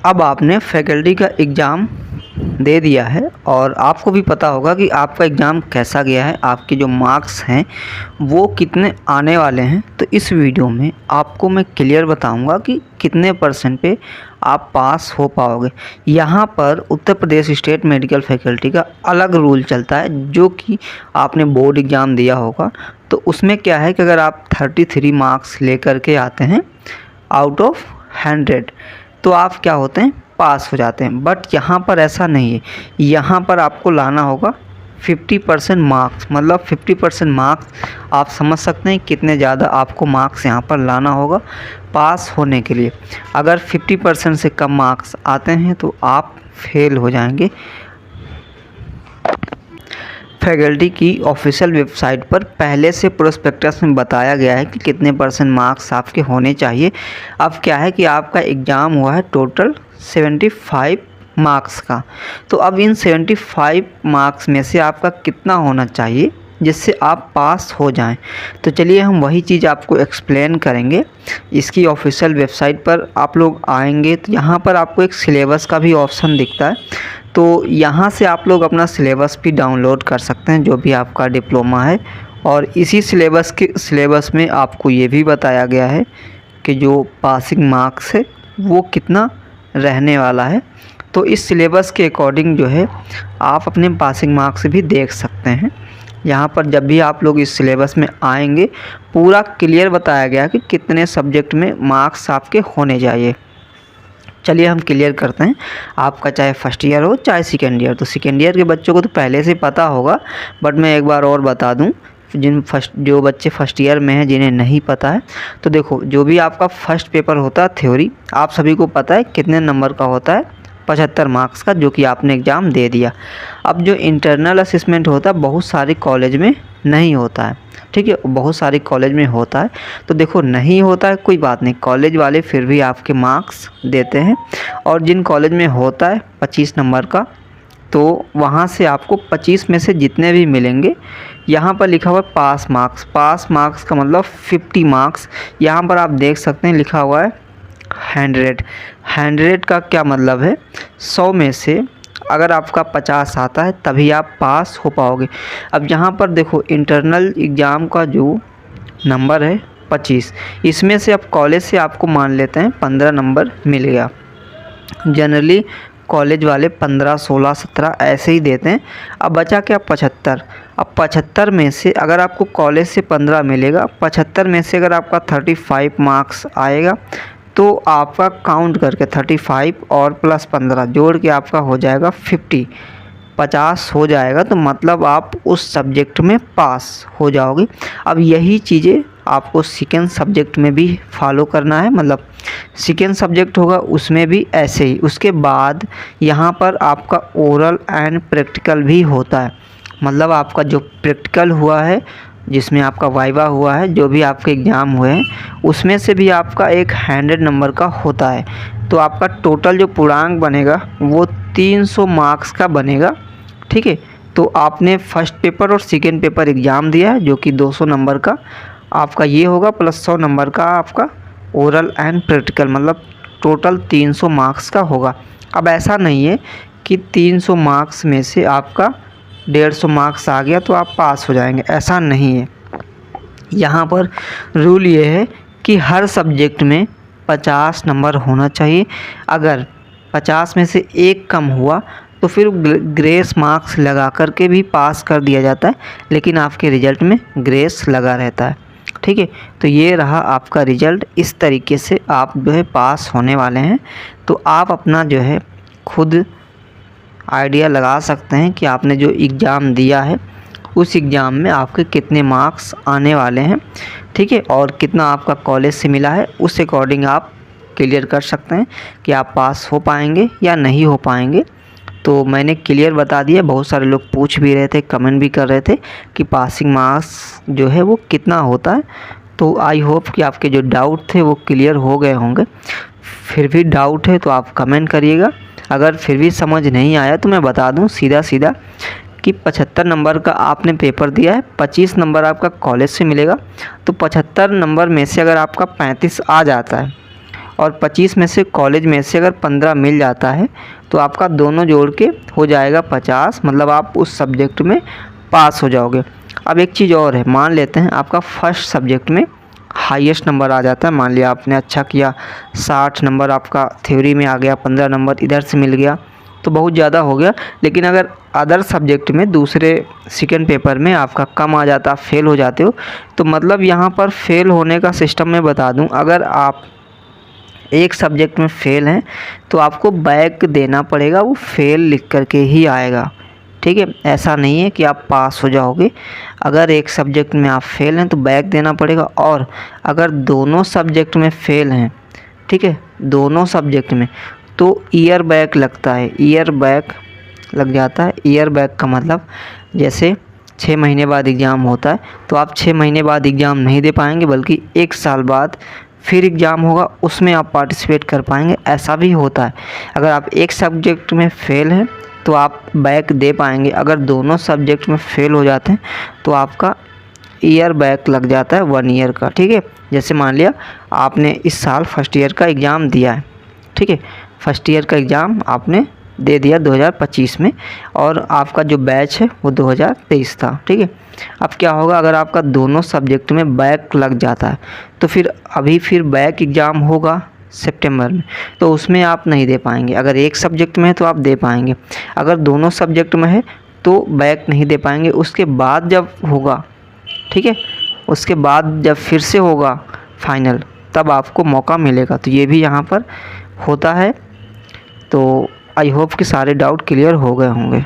अब आपने फैकल्टी का एग्ज़ाम दे दिया है और आपको भी पता होगा कि आपका एग्ज़ाम कैसा गया है, आपके जो मार्क्स हैं वो कितने आने वाले हैं। तो इस वीडियो में आपको मैं क्लियर बताऊंगा कि कितने परसेंट पे आप पास हो पाओगे। यहाँ पर Uttar Pradesh state medical faculty का अलग रूल चलता है, जो कि आपने बोर्ड एग्ज़ाम दिया होगा। तो उसमें क्या है कि अगर आप 33 मार्क्स लेकर के आते हैं आउट ऑफ 100 तो आप क्या होते हैं, पास हो जाते हैं। बट यहाँ पर ऐसा नहीं है, यहाँ पर आपको लाना होगा 50% मार्क्स। मतलब 50% मार्क्स आप समझ सकते हैं कितने ज़्यादा आपको मार्क्स यहाँ पर लाना होगा पास होने के लिए। अगर 50% से कम मार्क्स आते हैं तो आप फेल हो जाएंगे। फैकल्टी की ऑफिशियल वेबसाइट पर पहले से प्रोस्पेक्टस में बताया गया है कि कितने परसेंट मार्क्स आपके होने चाहिए। अब क्या है कि आपका एग्ज़ाम हुआ है टोटल 75 मार्क्स का। तो अब इन 75 मार्क्स में से आपका कितना होना चाहिए जिससे आप पास हो जाएं। तो चलिए हम वही चीज़ आपको एक्सप्लेन करेंगे। इसकी ऑफिशियल वेबसाइट पर आप लोग आएंगे तो यहाँ पर आपको एक सिलेबस का भी ऑप्शन दिखता है। तो यहाँ से आप लोग अपना सिलेबस भी डाउनलोड कर सकते हैं, जो भी आपका डिप्लोमा है। और इसी सिलेबस में आपको ये भी बताया गया है कि जो पासिंग मार्क्स है वो कितना रहने वाला है। तो इस सिलेबस के अकॉर्डिंग जो है आप अपने पासिंग मार्क्स भी देख सकते हैं। यहाँ पर जब भी आप लोग इस सिलेबस में आएंगे पूरा क्लियर बताया गया कि कितने सब्जेक्ट में मार्क्स आपके होने चाहिए। चलिए हम क्लियर करते हैं। आपका चाहे फर्स्ट ईयर हो चाहे सेकेंड ईयर, तो सेकेंड ईयर के बच्चों को तो पहले से पता होगा, बट मैं एक बार और बता दूं जो बच्चे फर्स्ट ईयर में हैं जिन्हें नहीं पता है। तो देखो, जो भी आपका फर्स्ट पेपर होता है थ्योरी, आप सभी को पता है कितने नंबर का होता है, 75 मार्क्स का, जो कि आपने एग्ज़ाम दे दिया। अब जो इंटरनल असेसमेंट होता है बहुत सारे कॉलेज में नहीं होता है, ठीक है, बहुत सारे कॉलेज में होता है। तो देखो, नहीं होता है कोई बात नहीं, कॉलेज वाले फिर भी आपके मार्क्स देते हैं। और जिन कॉलेज में होता है 25 नंबर का, तो वहाँ से आपको 25 में से जितने भी मिलेंगे, यहाँ पर लिखा हुआ है पास मार्क्स। पास मार्क्स का मतलब 50 मार्क्स। यहाँ पर आप देख सकते हैं लिखा हुआ है 100 का क्या मतलब है, 100 में से अगर आपका 50 आता है तभी आप पास हो पाओगे। अब यहाँ पर देखो, इंटरनल एग्ज़ाम का जो नंबर है 25, इसमें से अब कॉलेज से आपको मान लेते हैं 15 नंबर मिल गया। जनरली कॉलेज वाले 15, 16, 17 ऐसे ही देते हैं। अब बचा क्या, 75। अब 75 में से अगर आपको कॉलेज से 15 मिलेगा, 75 में से अगर आपका 35 मार्क्स आएगा तो आपका काउंट करके 35 और प्लस 15 जोड़ के आपका हो जाएगा 50 हो जाएगा। तो मतलब आप उस सब्जेक्ट में पास हो जाओगे। अब यही चीज़ें आपको सेकेंड सब्जेक्ट में भी फॉलो करना है। मतलब सेकेंड सब्जेक्ट होगा उसमें भी ऐसे ही। उसके बाद यहाँ पर आपका ओरल एंड प्रैक्टिकल भी होता है। मतलब आपका जो प्रैक्टिकल हुआ है, जिसमें आपका वाइवा हुआ है, जो भी आपके एग्ज़ाम हुए हैं, उसमें से भी आपका एक 100 नंबर का होता है। तो आपका टोटल जो पूर्णांक बनेगा वो 300 मार्क्स का बनेगा, ठीक है। तो आपने फर्स्ट पेपर और सेकेंड पेपर एग्ज़ाम दिया है, जो कि 200 नंबर का आपका ये होगा, प्लस 100 नंबर का आपका ओरल एंड प्रैक्टिकल, मतलब टोटल 300 मार्क्स का होगा। अब ऐसा नहीं है कि 300 मार्क्स में से आपका 150 मार्क्स आ गया तो आप पास हो जाएंगे, ऐसा नहीं है। यहाँ पर रूल ये है कि हर सब्जेक्ट में 50 नंबर होना चाहिए। अगर 50 में से एक कम हुआ तो फिर ग्रेस मार्क्स लगा करके भी पास कर दिया जाता है, लेकिन आपके रिज़ल्ट में ग्रेस लगा रहता है, ठीक है। तो ये रहा आपका रिज़ल्ट। इस तरीके से आप जो है पास होने वाले हैं। तो आप अपना जो है खुद आइडिया लगा सकते हैं कि आपने जो एग्ज़ाम दिया है उस एग्ज़ाम में आपके कितने मार्क्स आने वाले हैं, ठीक है, और कितना आपका कॉलेज से मिला है। उस अकॉर्डिंग आप क्लियर कर सकते हैं कि आप पास हो पाएंगे या नहीं हो पाएंगे। तो मैंने क्लियर बता दिया। बहुत सारे लोग पूछ भी रहे थे, कमेंट भी कर रहे थे कि पासिंग मार्क्स जो है वो कितना होता है। तो आई होप कि आपके जो डाउट थे वो क्लियर हो गए होंगे। फिर भी डाउट है तो आप कमेंट करिएगा। अगर फिर भी समझ नहीं आया तो मैं बता दूं सीधा सीधा कि 75 नंबर का आपने पेपर दिया है, 25 नंबर आपका कॉलेज से मिलेगा। तो 75 नंबर में से अगर आपका 35 आ जाता है और 25 में से कॉलेज में से अगर 15 मिल जाता है तो आपका दोनों जोड़ के हो जाएगा 50, मतलब आप उस सब्जेक्ट में पास हो जाओगे। अब एक चीज़ और है, मान लेते हैं आपका फर्स्ट सब्जेक्ट में हाईएस्ट नंबर आ जाता है, मान लिया आपने अच्छा किया, 60 नंबर आपका थ्योरी में आ गया, 15 नंबर इधर से मिल गया तो बहुत ज़्यादा हो गया। लेकिन अगर अदर सब्जेक्ट में दूसरे सेकेंड पेपर में आपका कम आ जाता, फेल हो जाते हो, तो मतलब यहाँ पर फेल होने का सिस्टम मैं बता दूँ, अगर आप एक सब्जेक्ट में फ़ेल हैं तो आपको बैक देना पड़ेगा, वो फेल लिख करके ही आएगा, ठीक है। ऐसा नहीं है कि आप पास हो जाओगे। अगर एक सब्जेक्ट में आप फेल हैं तो बैक देना पड़ेगा, और अगर दोनों सब्जेक्ट में फ़ेल हैं, ठीक है, दोनों सब्जेक्ट में, तो ईयर बैक लगता है, ईयर बैक लग जाता है। ईयर बैक का मतलब जैसे 6 महीने बाद एग्ज़ाम होता है तो आप 6 महीने बाद एग्ज़ाम नहीं दे पाएंगे, बल्कि 1 साल बाद फिर एग्ज़ाम होगा, उसमें आप पार्टिसिपेट कर पाएंगे, ऐसा भी होता है। अगर आप एक सब्जेक्ट में फ़ेल हैं तो आप बैक दे पाएंगे, अगर दोनों सब्जेक्ट में फ़ेल हो जाते हैं तो आपका ईयर बैक लग जाता है 1 ईयर का, ठीक है। जैसे मान लिया आपने इस साल फर्स्ट ईयर का एग्ज़ाम दिया है, ठीक है, फर्स्ट ईयर का एग्ज़ाम आपने दे दिया 2025 में, और आपका जो बैच है वो 2023 था, ठीक है। अब क्या होगा, अगर आपका दोनों सब्जेक्ट में बैक लग जाता है तो फिर बैक एग्ज़ाम होगा सितंबर में, तो उसमें आप नहीं दे पाएंगे। अगर एक सब्जेक्ट में है तो आप दे पाएंगे, अगर दोनों सब्जेक्ट में है तो बैक नहीं दे पाएंगे। उसके बाद जब होगा, ठीक है, उसके बाद जब फिर से होगा फाइनल, तब आपको मौका मिलेगा। तो ये भी यहाँ पर होता है। तो आई होप कि सारे डाउट क्लियर हो गए होंगे।